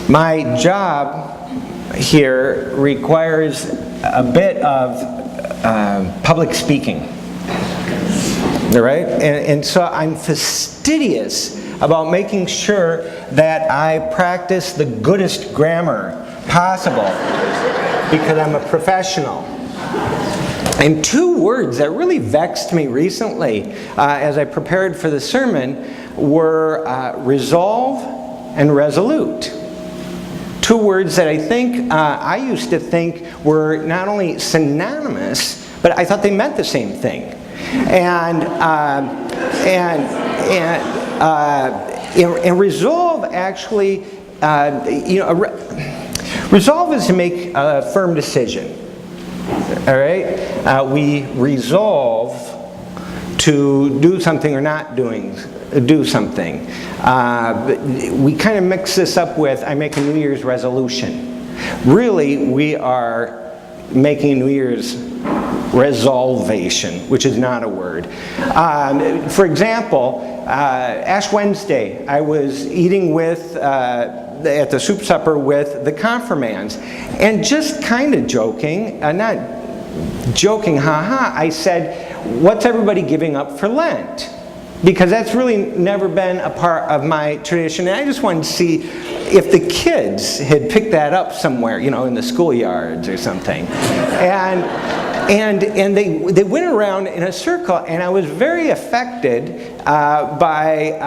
My job here requires a bit of public speaking, all right? And so I'm fastidious about making sure that I practice the goodest grammar possible because I'm a professional. And two words that really vexed me recently as I prepared for the sermon were resolve and resolute. Two words that I think, I used to think were not only synonymous, but I thought they meant the same thing. And resolve actually, resolve is to make a firm decision. All right? We resolve to do something or not do something. We kind of mix this up with, I make a New Year's resolution. Really, we are making a New Year's resolvation, which is not a word. For example, Ash Wednesday, I was eating at the soup supper with the confirmands, and just kind of joking, not joking, I said, what's everybody giving up for Lent? Because that's really never been a part of my tradition, and I just wanted to see if the kids had picked that up somewhere, in the schoolyards or something. And they went around in a circle, and I was very affected by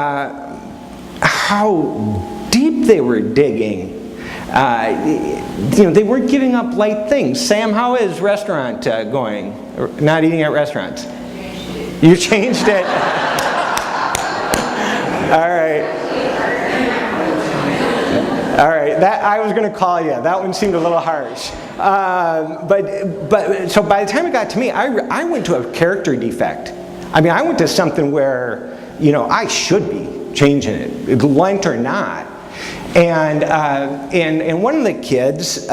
how deep they were digging. They weren't giving up light things. Sam, how is restaurant going? Not eating at restaurants. You changed it. All right. That I was going to call you. That one seemed a little harsh. But so by the time it got to me, I went to a character defect. I mean, I went to something where I should be changing it, Lent or not. And one of the kids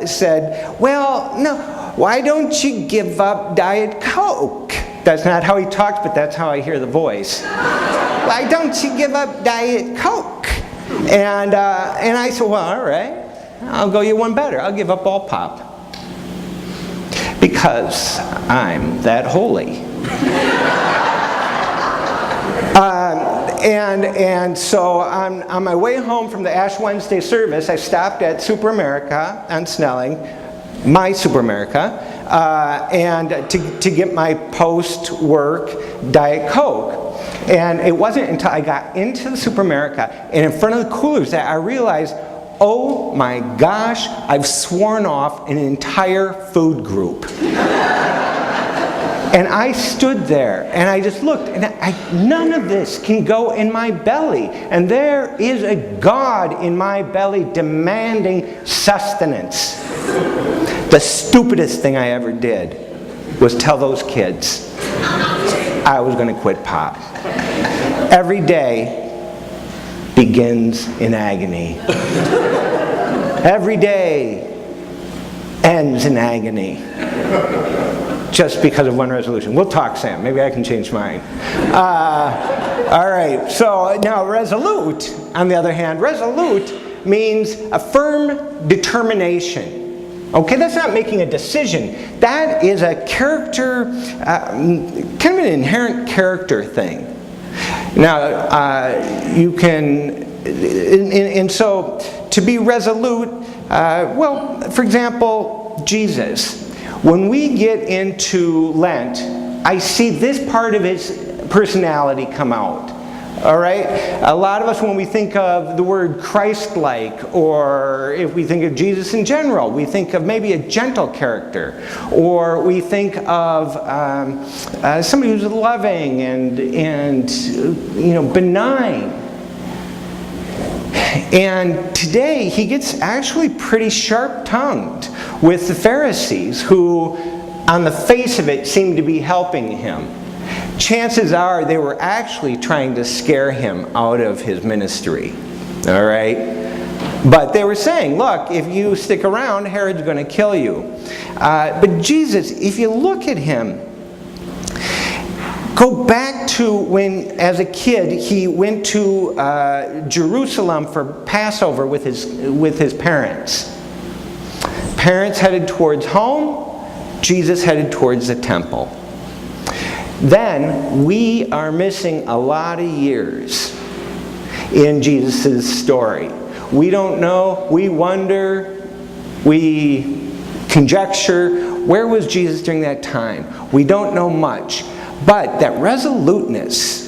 said, "Well, no, why don't you give up Diet Coke?" That's not how he talks, but that's how I hear the voice. Why don't you give up Diet Coke? And I said, well, all right, I'll go you one better. I'll give up all pop. Because I'm that holy. And so on my way home from the Ash Wednesday service, I stopped at Super America on Snelling, my Super America, and to get my post-work Diet Coke. And it wasn't until I got into the Super America and in front of the coolers that I realized, oh my gosh, I've sworn off an entire food group. And I stood there and I just looked, and none of this can go in my belly. And there is a God in my belly demanding sustenance. The stupidest thing I ever did was tell those kids I was going to quit pop. Every day begins in agony. Every day ends in agony. Just because of one resolution. We'll talk, Sam. Maybe I can change mine. All right. So now resolute, on the other hand, resolute means a firm determination. Okay, that's not making a decision. That is a character, kind of an inherent character thing. Now, you can, and so to be resolute, well, for example, Jesus. When we get into Lent, I see this part of his personality come out. All right? A lot of us, when we think of the word Christ-like, or if we think of Jesus in general, we think of maybe a gentle character, or we think of somebody who's loving and benign. And today, he gets actually pretty sharp-tongued with the Pharisees, who, on the face of it, seem to be helping him. Chances are they were actually trying to scare him out of his ministry. All right? But they were saying, look, if you stick around, Herod's going to kill you. But Jesus, if you look at him, Go back to when, as a kid, he went to Jerusalem for Passover with his parents. Parents headed towards home, Jesus headed towards the temple. Then we are missing a lot of years in Jesus' story. We don't know, we wonder, we conjecture, where was Jesus during that time? We don't know much. But that resoluteness,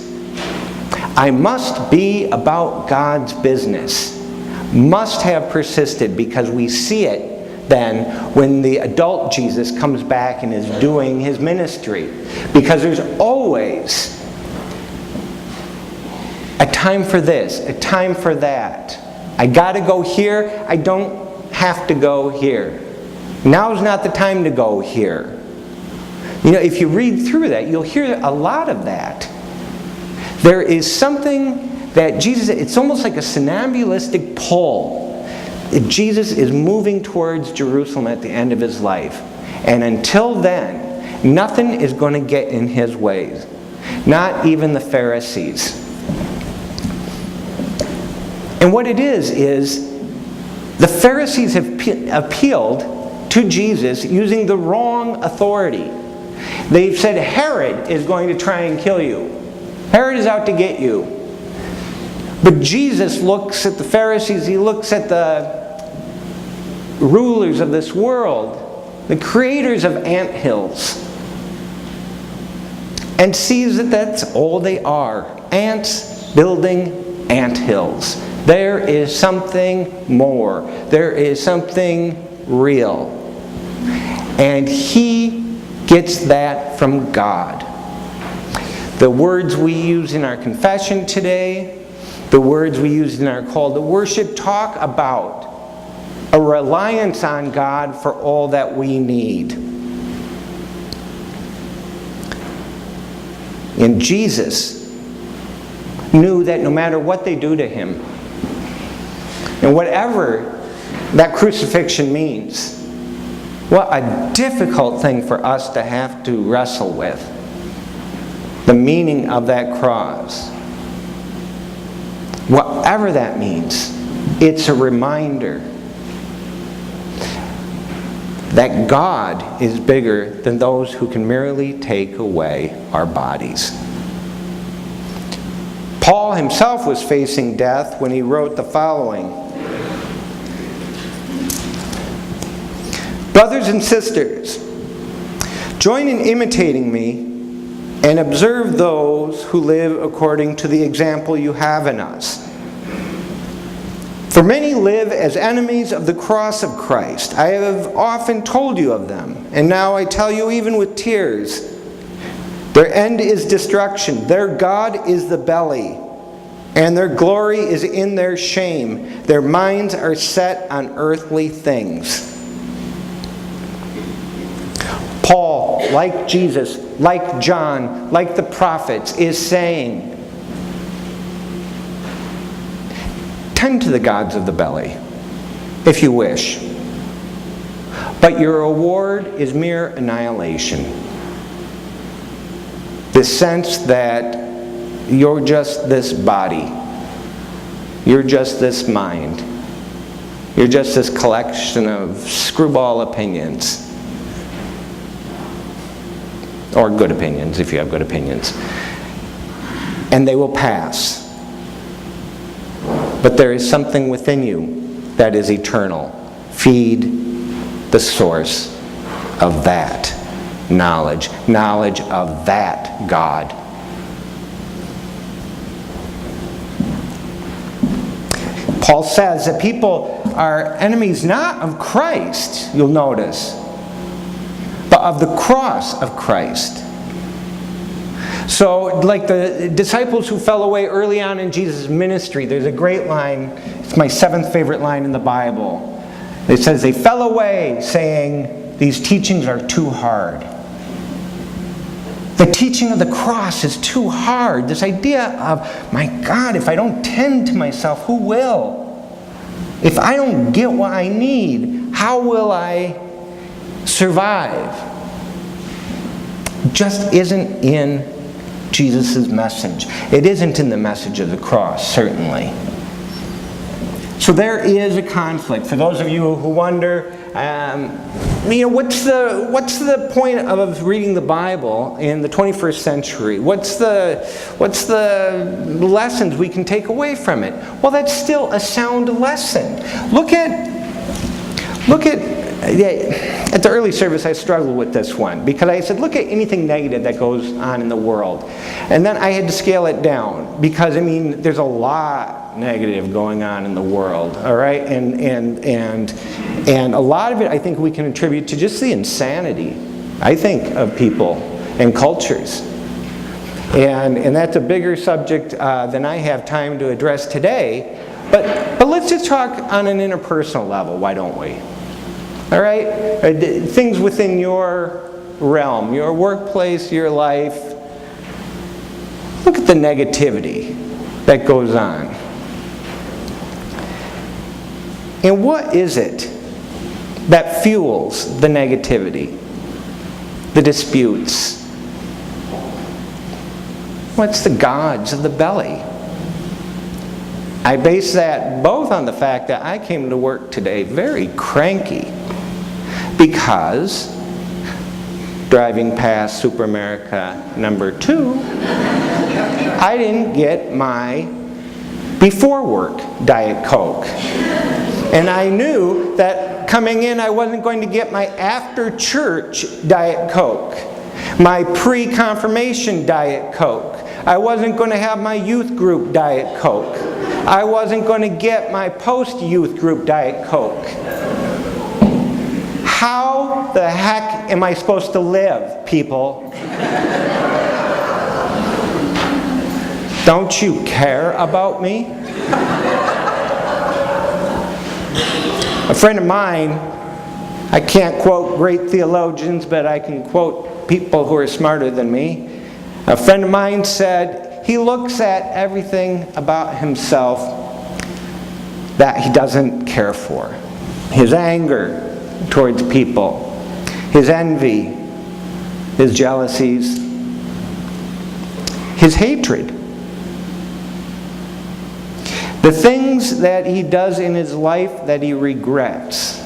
I must be about God's business, must have persisted, because we see it then when the adult Jesus comes back and is doing his ministry. Because there's always a time for this, a time for that. I got to go here, I don't have to go here. Now's not the time to go here. You know, if you read through that, you'll hear a lot of that. There is something that Jesus, it's almost like a somnambulistic pull. Jesus is moving towards Jerusalem at the end of his life. And until then, nothing is going to get in his ways. Not even the Pharisees. And what it is the Pharisees have appealed to Jesus using the wrong authority. They've said, Herod is going to try and kill you. Herod is out to get you. But Jesus looks at the Pharisees, he looks at the rulers of this world, the creators of anthills, and sees that that's all they are. Ants building anthills. There is something more. There is something real. And he gets that from God. The words we use in our confession today, the words we use in our call to worship, talk about a reliance on God for all that we need. And Jesus knew that no matter what they do to him, and whatever that crucifixion means, what a difficult thing for us to have to wrestle with. The meaning of that cross. Whatever that means, it's a reminder that God is bigger than those who can merely take away our bodies. Paul himself was facing death when he wrote the following. Brothers and sisters, join in imitating me and observe those who live according to the example you have in us. For many live as enemies of the cross of Christ. I have often told you of them, and now I tell you even with tears. Their end is destruction. Their God is the belly, and their glory is in their shame. Their minds are set on earthly things. Paul, like Jesus, like John, like the prophets, is saying, tend to the gods of the belly, if you wish. But your reward is mere annihilation. The sense that you're just this body. You're just this mind. You're just this collection of screwball opinions. Or good opinions, if you have good opinions. And they will pass. But there is something within you that is eternal. Feed the source of that knowledge. Knowledge of that God. Paul says that people are enemies not of Christ, you'll notice, but of the cross of Christ. So, like the disciples who fell away early on in Jesus' ministry, there's a great line, it's my 7th favorite line in the Bible. It says, they fell away saying, these teachings are too hard. The teaching of the cross is too hard. This idea of, my God, if I don't tend to myself, who will? If I don't get what I need, how will I survive? Just isn't in Jesus' message. It isn't in the message of the cross, certainly. So there is a conflict. For those of you who wonder, what's the point of reading the Bible in the 21st century? What's the lessons we can take away from it? Well, that's still a sound lesson. Look at the early service, I struggled with this one because I said, look at anything negative that goes on in the world. And then I had to scale it down because, there's a lot negative going on in the world, all right? And a lot of it, I think, we can attribute to just the insanity, I think, of people and cultures. And that's a bigger subject than I have time to address today. But let's just talk on an interpersonal level, why don't we? All right? Things within your realm, your workplace, your life. Look at the negativity that goes on. And what is it that fuels the negativity, the disputes? What's the gods of the belly? I base that both on the fact that I came to work today very cranky because driving past Super America number 2, I didn't get my before work Diet Coke. And I knew that coming in I wasn't going to get my after church Diet Coke, my pre-confirmation Diet Coke. I wasn't going to have my youth group Diet Coke. I wasn't going to get my post-youth group Diet Coke. How the heck am I supposed to live, people? Don't you care about me? A friend of mine, I can't quote great theologians, but I can quote people who are smarter than me. A friend of mine said he looks at everything about himself that he doesn't care for. His anger towards people, his envy, his jealousies, his hatred. The things that he does in his life that he regrets.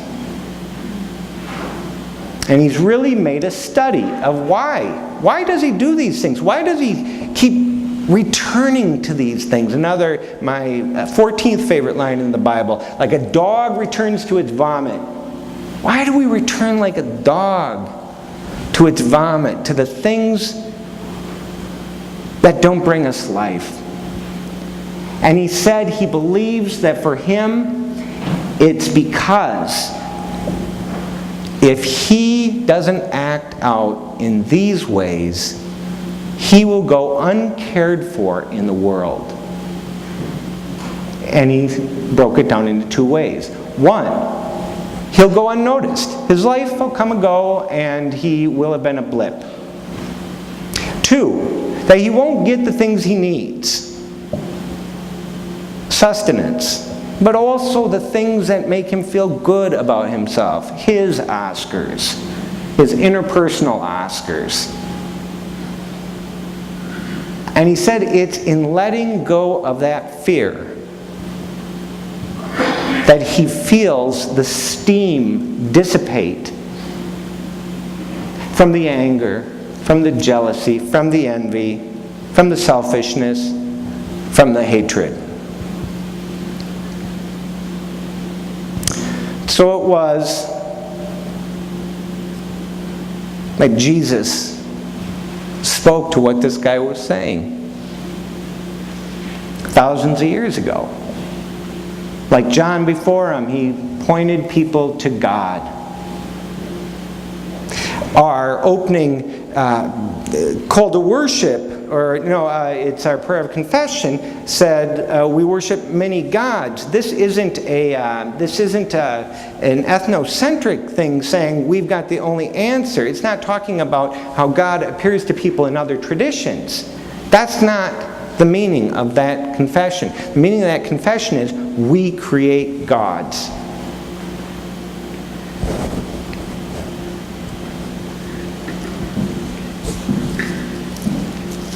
And he's really made a study of why. Why does he do these things? Why does he keep returning to these things? My 14th favorite line in the Bible, like a dog returns to its vomit. Why do we return like a dog to its vomit, to the things that don't bring us life? And he said he believes that for him, it's because if he doesn't act out in these ways, he will go uncared for in the world. And he broke it down into 2 ways. 1, he'll go unnoticed. His life will come and go, and he will have been a blip. 2, that he won't get the things he needs. Sustenance, but also the things that make him feel good about himself. His Oscars, his interpersonal Oscars. And he said it's in letting go of that fear that he feels the steam dissipate from the anger, from the jealousy, from the envy, from the selfishness, from the hatred. So it was like Jesus spoke to what this guy was saying thousands of years ago. Like John before him, he pointed people to God. Our opening call to worship, it's our prayer of confession, said we worship many gods. This isn't an ethnocentric thing saying we've got the only answer. It's not talking about how God appears to people in other traditions. That's not the meaning of that confession. The meaning of that confession is we create gods.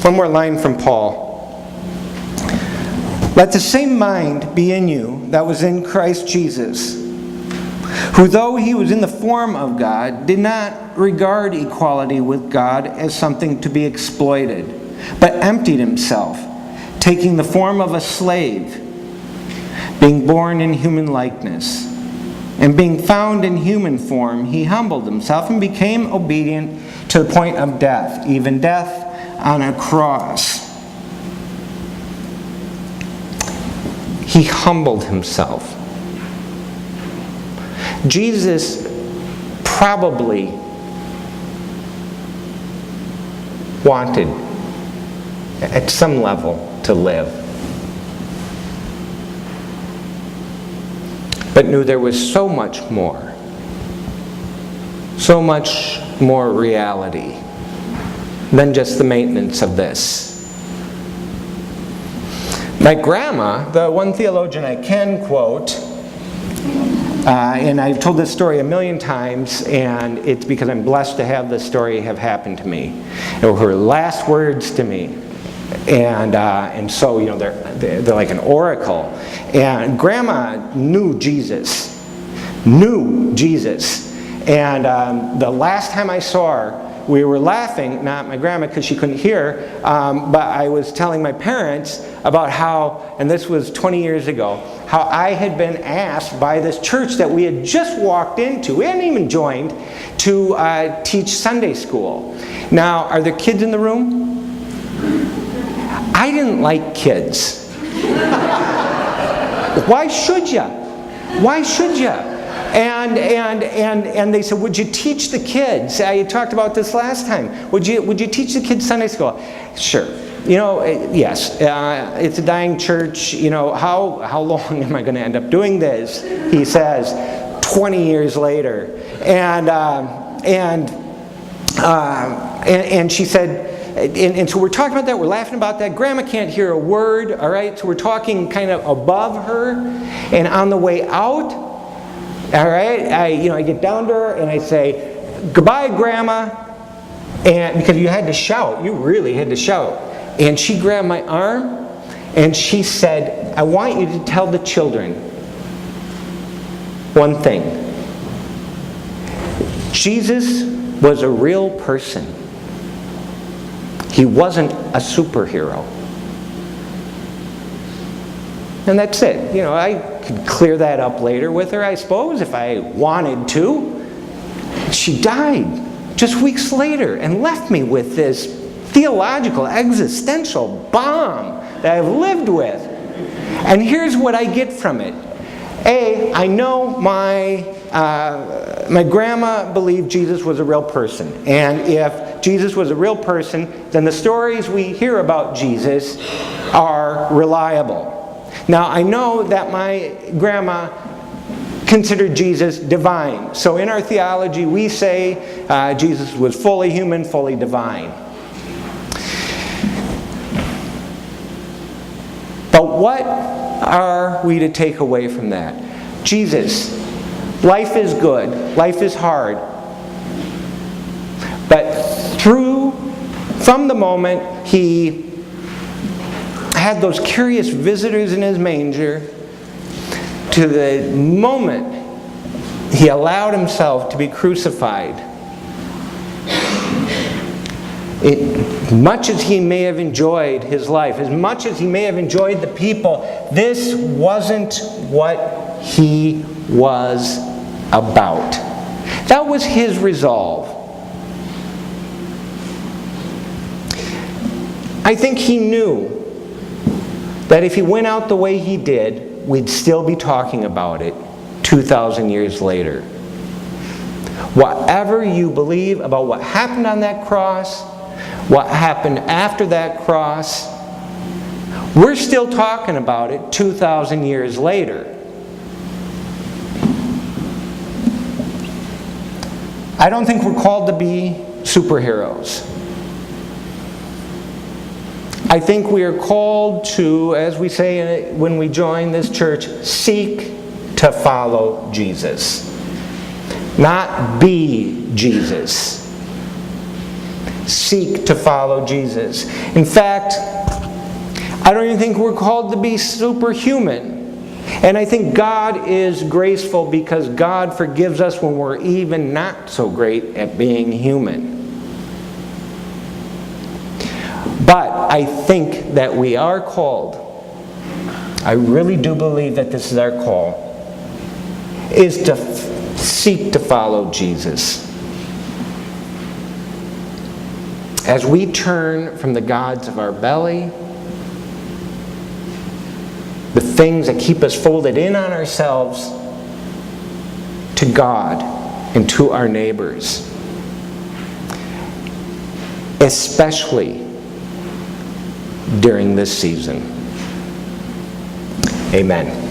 One more line from Paul. Let the same mind be in you that was in Christ Jesus, who though he was in the form of God, did not regard equality with God as something to be exploited, but emptied himself, taking the form of a slave, being born in human likeness. And being found in human form, he humbled himself and became obedient to the point of death, even death on a cross. He humbled himself. Jesus probably wanted, at some level, to live, but knew there was so much more reality than just the maintenance of this. My grandma, the one theologian I can quote, and I've told this story a million times, and it's because I'm blessed to have this story have happened to me. It were her last words to me. And so, you know, they're like an oracle. And Grandma knew Jesus. And the last time I saw her, we were laughing, not my grandma because she couldn't hear, but I was telling my parents about how, and this was 20 years ago, how I had been asked by this church that we had just walked into, we hadn't even joined, to teach Sunday school. Now, are there kids in the room? I didn't like kids. Why should you? And they said, would you teach the kids? I talked about this last time. Would you teach the kids Sunday school? Sure. You know, yes. It's a dying church. You know, how long am I going to end up doing this? He says, 20 years later. And she said, and so we're talking about that, we're laughing about that. Grandma can't hear a word, all right? So we're talking kind of above her. And on the way out, all right, I get down to her and I say, goodbye, Grandma. And because you had to shout, you really had to shout. And she grabbed my arm and she said, I want you to tell the children one thing. Jesus was a real person. He wasn't a superhero. And that's it. You know, I could clear that up later with her, I suppose, if I wanted to. She died just weeks later and left me with this theological, existential bomb that I've lived with. And here's what I get from it. A, I know my grandma believed Jesus was a real person. And if Jesus was a real person, then the stories we hear about Jesus are reliable. Now, I know that my grandma considered Jesus divine. So in our theology, we say Jesus was fully human, fully divine. But what are we to take away from that? Jesus, life is good, life is hard. But from the moment he had those curious visitors in his manger to the moment he allowed himself to be crucified, much as he may have enjoyed his life, as much as he may have enjoyed the people, this wasn't what he was about. That was his resolve. I think he knew that if he went out the way he did, we'd still be talking about it 2,000 years later. Whatever you believe about what happened on that cross, what happened after that cross, we're still talking about it 2,000 years later. I don't think we're called to be superheroes. I think we are called to, as we say when we join this church, seek to follow Jesus. Not be Jesus. seek to follow Jesus. In fact, I don't even think we're called to be superhuman. And I think God is graceful because God forgives us when we're even not so great at being human. But I think that we are called, I really do believe that this is our call, is to seek to follow Jesus. As we turn from the gods of our belly, the things that keep us folded in on ourselves, to God and to our neighbors. Especially during this season. Amen.